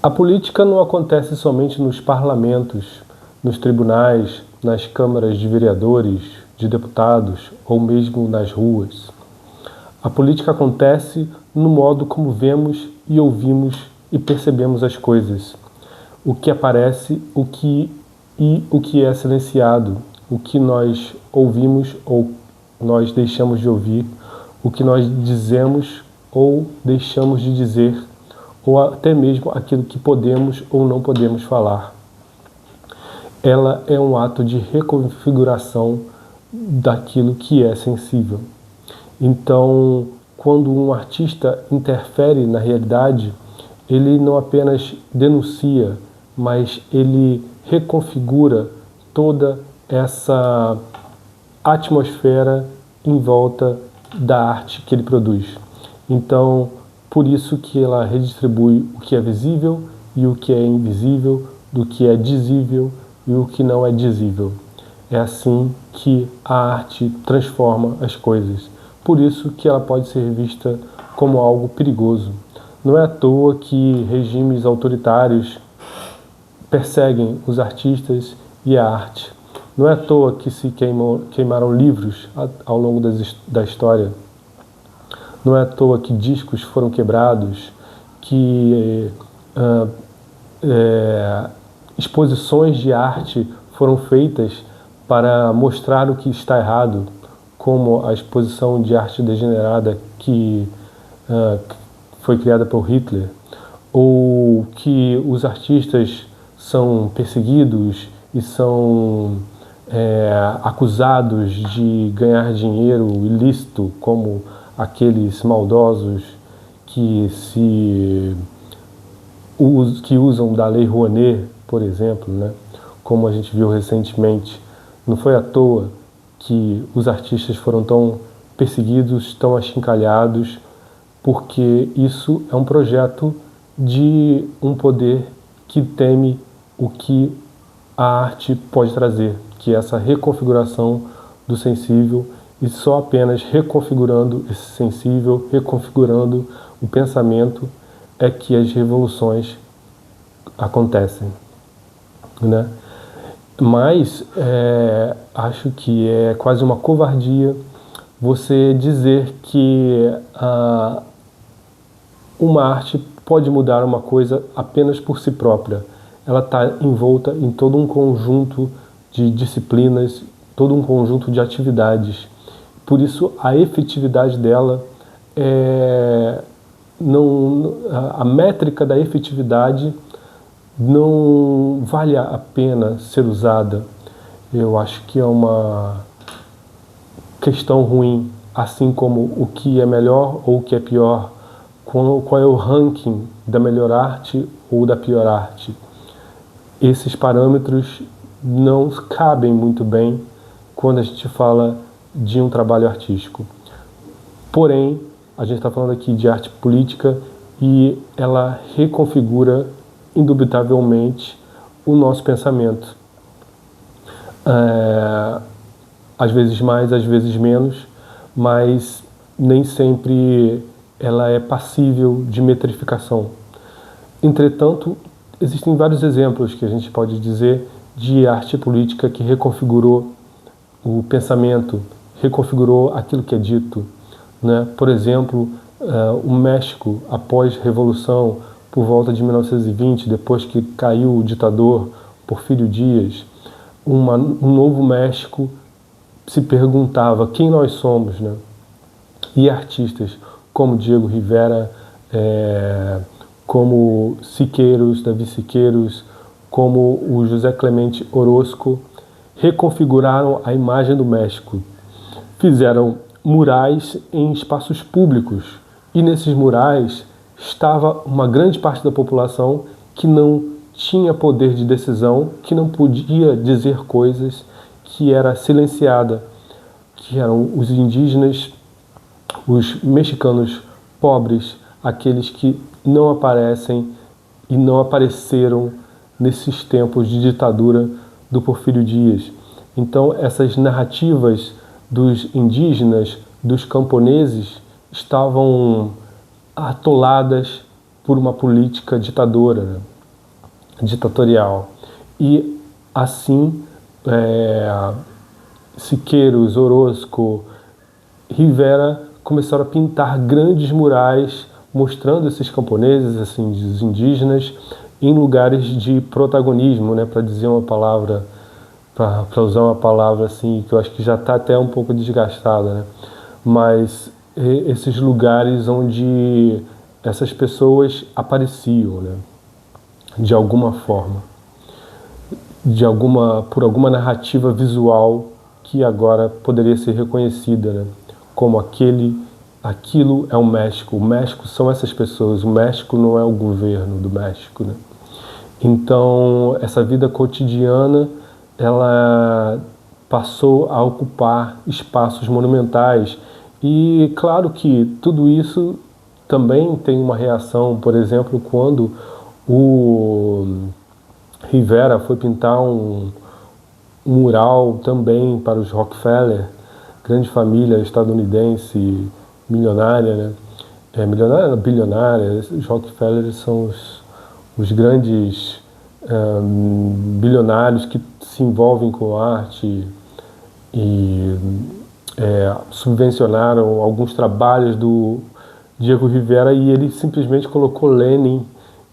A política não acontece somente nos parlamentos, nos tribunais, nas câmaras de vereadores, de deputados ou mesmo nas ruas. A política acontece no modo como vemos e ouvimos e percebemos as coisas. O que aparece, o que é silenciado, o que nós ouvimos ou nós deixamos de ouvir, o que nós dizemos ou deixamos de dizer, ou até mesmo aquilo que podemos ou não podemos falar. Ela é um ato de reconfiguração daquilo que é sensível. Então, quando um artista interfere na realidade, ele não apenas denuncia, mas ele reconfigura toda essa atmosfera em volta da arte que ele produz. Então, por isso que ela redistribui o que é visível e o que é invisível, do que é dizível e o que não é dizível. É assim que a arte transforma as coisas. Por isso que ela pode ser vista como algo perigoso. Não é à toa que regimes autoritários perseguem os artistas e a arte. Não é à toa que se queimaram livros ao longo da história. Não é à toa que discos foram quebrados, que exposições de arte foram feitas para mostrar o que está errado, como a exposição de arte degenerada que foi criada por Hitler, ou que os artistas são perseguidos e são acusados de ganhar dinheiro ilícito, como aqueles maldosos que usam da Lei Rouanet, por exemplo, né? Como a gente viu recentemente. Não foi à toa que os artistas foram tão perseguidos, tão achincalhados, porque isso é um projeto de um poder que teme o que a arte pode trazer, que é essa reconfiguração do sensível, e só apenas reconfigurando esse sensível, reconfigurando o pensamento, é que as revoluções acontecem, né? Mas acho que é quase uma covardia você dizer que uma arte pode mudar uma coisa apenas por si própria. Ela está envolta em todo um conjunto de disciplinas, todo um conjunto de atividades. Por isso, a efetividade dela a métrica da efetividade não vale a pena ser usada. Eu acho que é uma questão ruim, assim como o que é melhor ou o que é pior, qual é o ranking da melhor arte ou da pior arte. Esses parâmetros não cabem muito bem quando a gente fala de um trabalho artístico. Porém, a gente está falando aqui de arte política e ela reconfigura indubitavelmente o nosso pensamento. Às vezes mais, às vezes menos, mas nem sempre ela é passível de metrificação. Entretanto, existem vários exemplos que a gente pode dizer de arte política que reconfigurou o pensamento, reconfigurou aquilo que é dito, né? Por exemplo, o México, após a Revolução, por volta de 1920, depois que caiu o ditador Porfírio Dias, um novo México se perguntava quem nós somos, né? E artistas como Diego Rivera, como Siqueiros, Davi Siqueiros, como o José Clemente Orozco, reconfiguraram a imagem do México. Fizeram murais em espaços públicos e nesses murais estava uma grande parte da população que não tinha poder de decisão, que não podia dizer coisas, que era silenciada, que eram os indígenas, os mexicanos pobres, aqueles que não aparecem e não apareceram nesses tempos de ditadura do Porfírio Dias. Então, essas narrativas dos indígenas, dos camponeses, estavam atoladas por uma política ditadora, né? ditatorial. E assim, Siqueiros, Orozco, Rivera começaram a pintar grandes murais mostrando esses camponeses, assim, os indígenas, em lugares de protagonismo, né, para dizer uma palavra, para usar uma palavra assim que eu acho que já está até um pouco desgastada, né? Mas esses lugares onde essas pessoas apareciam, né? De alguma forma, por alguma narrativa visual que agora poderia ser reconhecida, né? Como aquilo é o México. O México são essas pessoas. O México não é o governo do México, né? Então, essa vida cotidiana, ela passou a ocupar espaços monumentais. E claro que tudo isso também tem uma reação, por exemplo, quando o Rivera foi pintar um mural também para os Rockefeller, grande família estadunidense milionária, né? Milionária, bilionária. Os Rockefeller são os grandes bilionários que se envolvem com arte e subvencionaram alguns trabalhos do Diego Rivera, e ele simplesmente colocou Lenin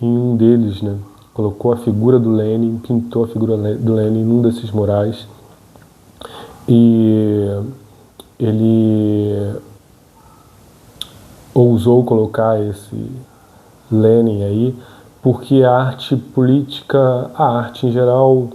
em um deles, né? Colocou a figura do Lenin, pintou a figura do Lenin num desses murais. E ele ousou colocar esse Lenin aí, porque a arte política, a arte em geral,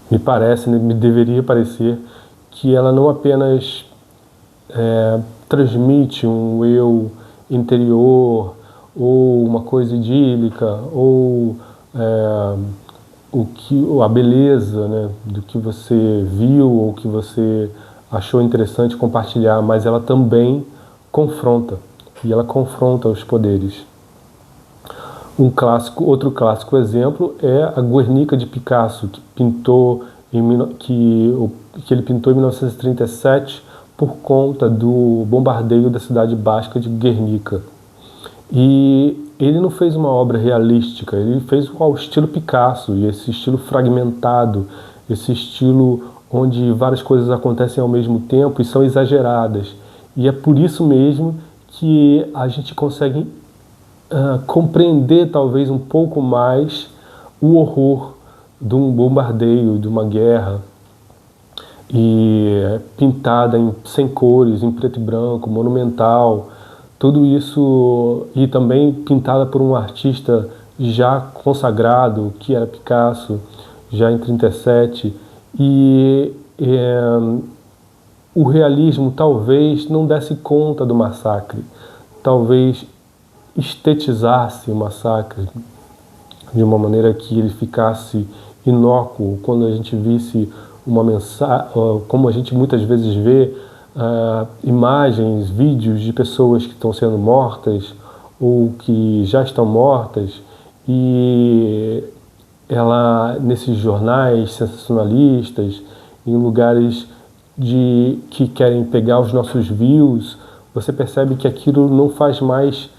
me parece, me deveria parecer, que ela não apenas transmite um eu interior, ou uma coisa idílica, ou a beleza, né, do que você viu ou que você achou interessante compartilhar, mas ela também confronta, e ela confronta os poderes. Outro clássico exemplo é a Guernica de Picasso, que ele pintou em 1937 por conta do bombardeio da cidade basca de Guernica. E ele não fez uma obra realística, ele fez ao estilo Picasso, e esse estilo fragmentado, esse estilo onde várias coisas acontecem ao mesmo tempo e são exageradas. E é por isso mesmo que a gente consegue compreender talvez um pouco mais o horror de um bombardeio, de uma guerra, e pintada sem cores, em preto e branco, monumental, tudo isso, e também pintada por um artista já consagrado, que era Picasso, já em 37, e o realismo talvez não desse conta do massacre, talvez estetizasse o massacre de uma maneira que ele ficasse inócuo, quando a gente visse uma mensagem, como a gente muitas vezes vê imagens, vídeos de pessoas que estão sendo mortas ou que já estão mortas, e nesses jornais sensacionalistas, em lugares que querem pegar os nossos views, você percebe que aquilo não faz mais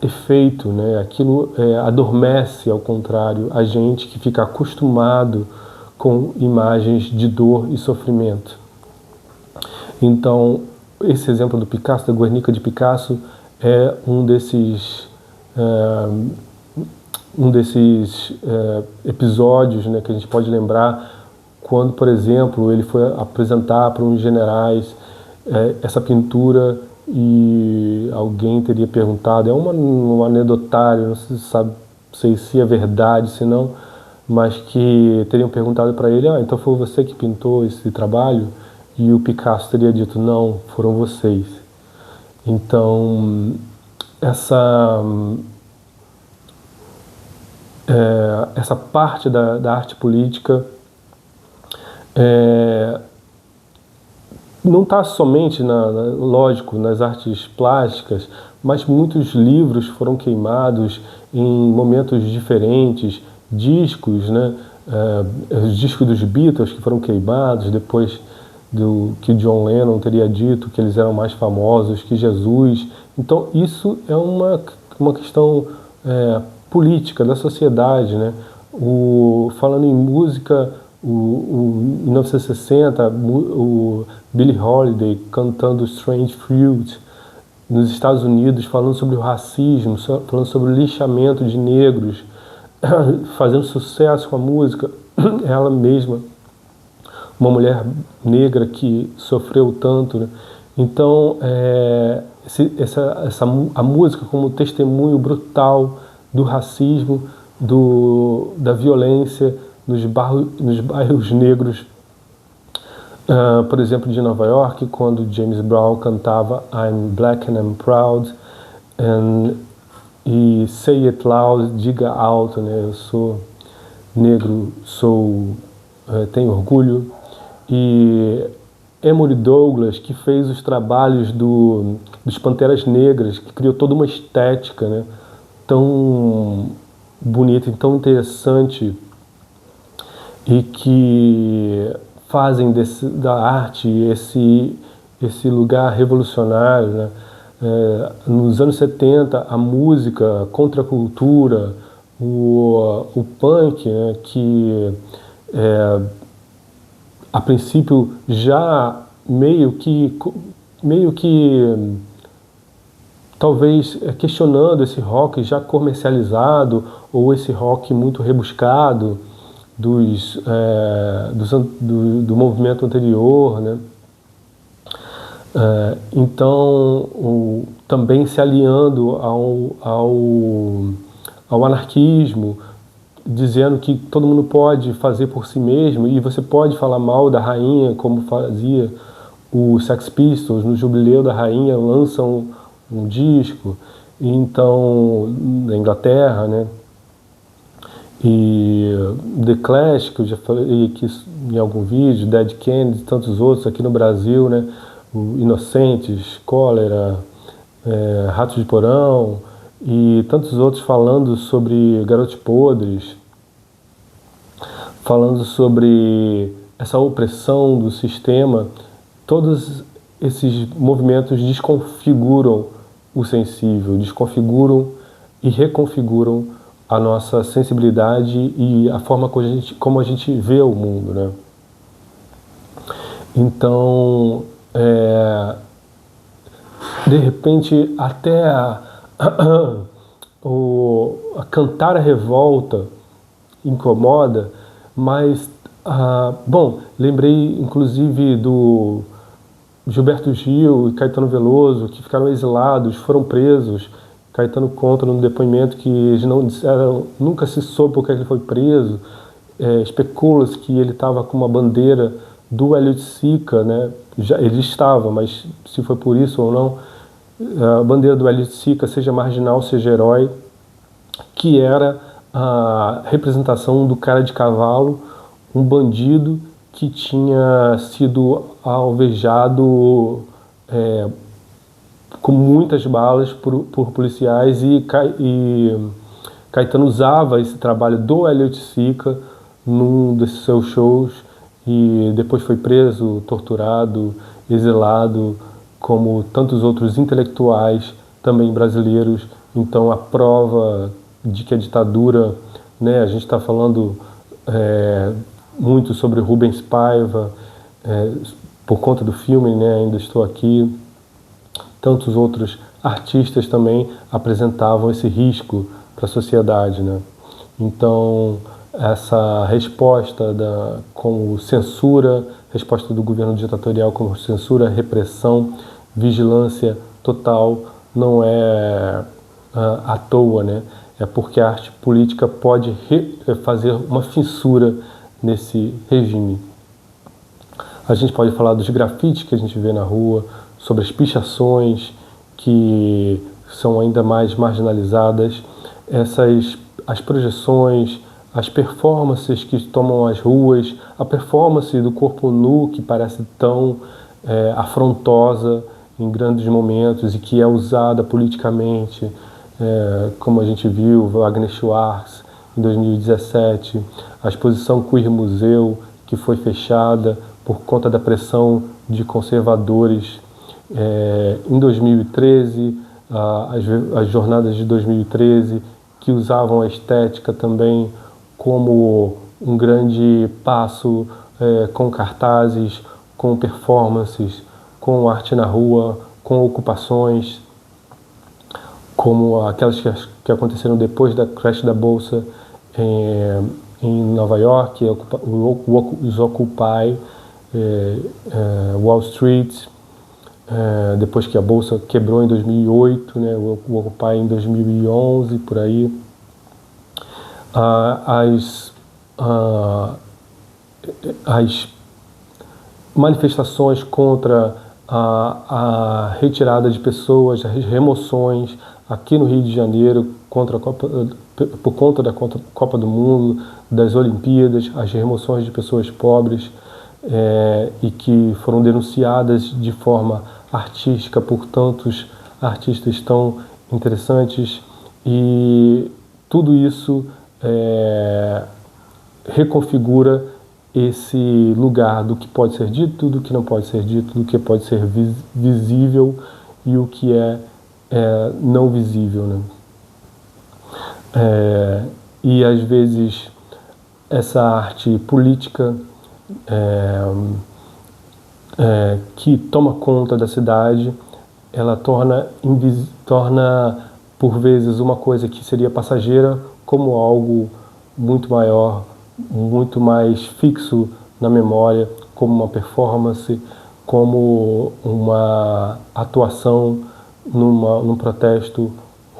efeito, né? Aquilo adormece, ao contrário, a gente que fica acostumado com imagens de dor e sofrimento. Então, esse exemplo do Picasso, da Guernica de Picasso, é um desses episódios, né, que a gente pode lembrar quando, por exemplo, ele foi apresentar para uns generais essa pintura, e alguém teria perguntado, um anedotário, não sei se é verdade, se não, mas que teriam perguntado para ele, então foi você que pintou esse trabalho? E o Picasso teria dito, não, foram vocês. Então, essa parte da arte política não está somente, lógico, nas artes plásticas, mas muitos livros foram queimados em momentos diferentes, discos, né? Os discos dos Beatles que foram queimados depois que John Lennon teria dito que eles eram mais famosos que Jesus. Então isso é uma questão política, da sociedade, né? Falando em música, em 1960, o Billie Holiday cantando Strange Fruit, nos Estados Unidos, falando sobre o racismo, falando sobre o lixamento de negros, fazendo sucesso com a música, ela mesma, uma mulher negra que sofreu tanto, né? Então, a música como testemunho brutal do racismo, da violência nos bairros negros, por exemplo, de Nova York, quando James Brown cantava I'm Black and I'm Proud, e Say It Loud, diga alto, né? Eu sou negro, tenho orgulho. E Emory Douglas, que fez os trabalhos dos Panteras Negras, que criou toda uma estética, né, tão bonita e tão interessante, e que fazem da arte esse lugar revolucionário, né? Nos anos 70, a música, a contracultura, o punk, né, que a princípio já meio que talvez questionando esse rock já comercializado ou esse rock muito rebuscado do movimento anterior, né? Então, também se aliando ao anarquismo, dizendo que todo mundo pode fazer por si mesmo e você pode falar mal da rainha, como fazia o Sex Pistols. No jubileu da rainha lançam um disco, então, na Inglaterra, né? E The Clash, que eu já falei aqui em algum vídeo, Dead Kennedys, tantos outros aqui no Brasil, né? O Inocentes, Cólera, Ratos de Porão e tantos outros falando sobre Garotos Podres, falando sobre essa opressão do sistema. Todos esses movimentos desconfiguram o sensível, desconfiguram e reconfiguram a nossa sensibilidade e a forma como a gente vê o mundo, né? Então, de repente, até a cantar a revolta incomoda, mas, bom, lembrei inclusive do Gilberto Gil e Caetano Veloso, que ficaram exilados, foram presos. Caetano conta no depoimento que eles não disseram, nunca se soube por que ele foi preso. Especula-se que ele estava com uma bandeira do Hélio de Sica, né? Ele estava, mas se foi por isso ou não, a bandeira do Hélio de Sica, seja marginal, seja herói, que era a representação do cara de cavalo, um bandido que tinha sido alvejado com muitas balas por policiais, e Caetano usava esse trabalho do Hélio de Sica num desses seus shows, e depois foi preso, torturado, exilado, como tantos outros intelectuais também brasileiros. Então, a prova de que a ditadura, né, a gente está falando muito sobre Rubens Paiva, por conta do filme, né, Ainda Estou Aqui. Tantos outros artistas também apresentavam esse risco para a sociedade, né? Então, essa resposta como censura, resposta do governo ditatorial como censura, repressão, vigilância total, não é à toa, né? É porque a arte política pode fazer uma fissura nesse regime. A gente pode falar dos grafites que a gente vê na rua, sobre as pichações que são ainda mais marginalizadas, as projeções, as performances que tomam as ruas, a performance do corpo nu que parece tão afrontosa em grandes momentos e que é usada politicamente, como a gente viu, Wagner Schwartz em 2017, a exposição Queer Museu, que foi fechada por conta da pressão de conservadores. Em 2013, as jornadas de 2013, que usavam a estética também como um grande passo, com cartazes, com performances, com arte na rua, com ocupações, como aquelas que aconteceram depois da crash da Bolsa em Nova York, os Occupy, Wall Street, depois que a Bolsa quebrou em 2008, né, o Occupy em 2011, por aí. As manifestações contra a retirada de pessoas, as remoções aqui no Rio de Janeiro por conta da Copa do Mundo, das Olimpíadas, as remoções de pessoas pobres e que foram denunciadas de forma artística por tantos artistas tão interessantes, e tudo isso reconfigura esse lugar do que pode ser dito, do que não pode ser dito, do que pode ser visível e o que é não visível, né? E às vezes essa arte política que toma conta da cidade, ela torna por vezes uma coisa que seria passageira como algo muito maior, muito mais fixo na memória, como uma performance, como uma atuação num protesto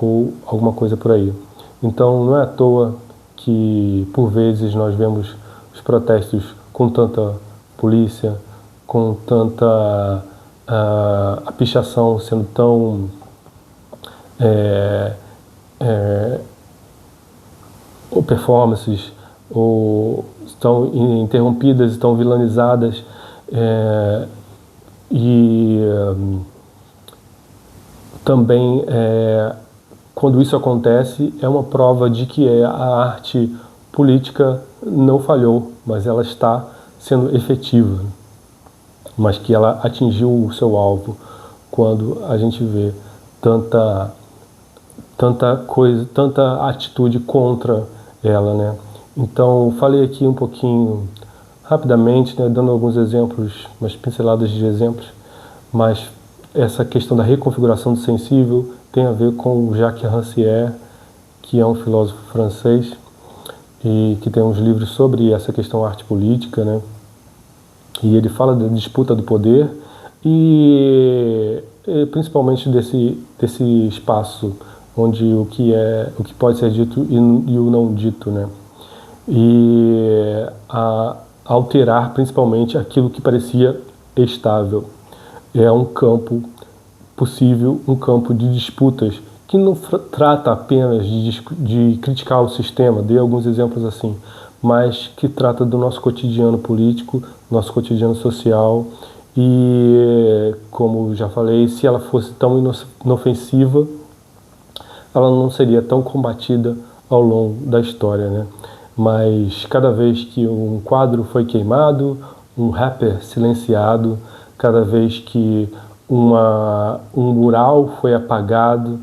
ou alguma coisa por aí. Então não é à toa que por vezes nós vemos os protestos com tanta polícia, com tanta pichação sendo tão ou performances ou estão interrompidas, estão vilanizadas, também quando isso acontece é uma prova de que a arte política não falhou, mas ela está sendo efetiva, mas que ela atingiu o seu alvo quando a gente vê tanta coisa, tanta atitude contra ela, né? Então, falei aqui um pouquinho rapidamente, né, dando alguns exemplos, umas pinceladas de exemplos, mas essa questão da reconfiguração do sensível tem a ver com Jacques Rancière, que é um filósofo francês e que tem uns livros sobre essa questão arte política, né? E ele fala da disputa do poder e principalmente desse espaço onde o que pode ser dito e o não dito, né? E alterar principalmente aquilo que parecia estável. É um campo possível, um campo de disputas que não trata apenas de criticar o sistema, dei alguns exemplos assim, mas que trata do nosso cotidiano político, nosso cotidiano social, e como já falei, se ela fosse tão inofensiva, ela não seria tão combatida ao longo da história, né? Mas cada vez que um quadro foi queimado, um rapper silenciado, cada vez que um mural foi apagado,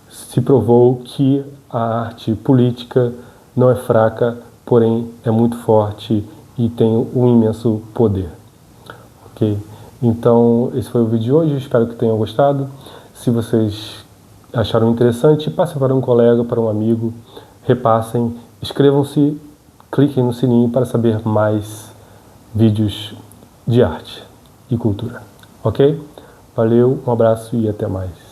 se provou que a arte política não é fraca, porém é muito forte e tem um imenso poder. Ok? Então, esse foi o vídeo de hoje, espero que tenham gostado. Se vocês acharam interessante, passem para um colega, para um amigo, repassem, inscrevam-se, cliquem no sininho para saber mais vídeos de arte e cultura. Ok? Valeu, um abraço e até mais.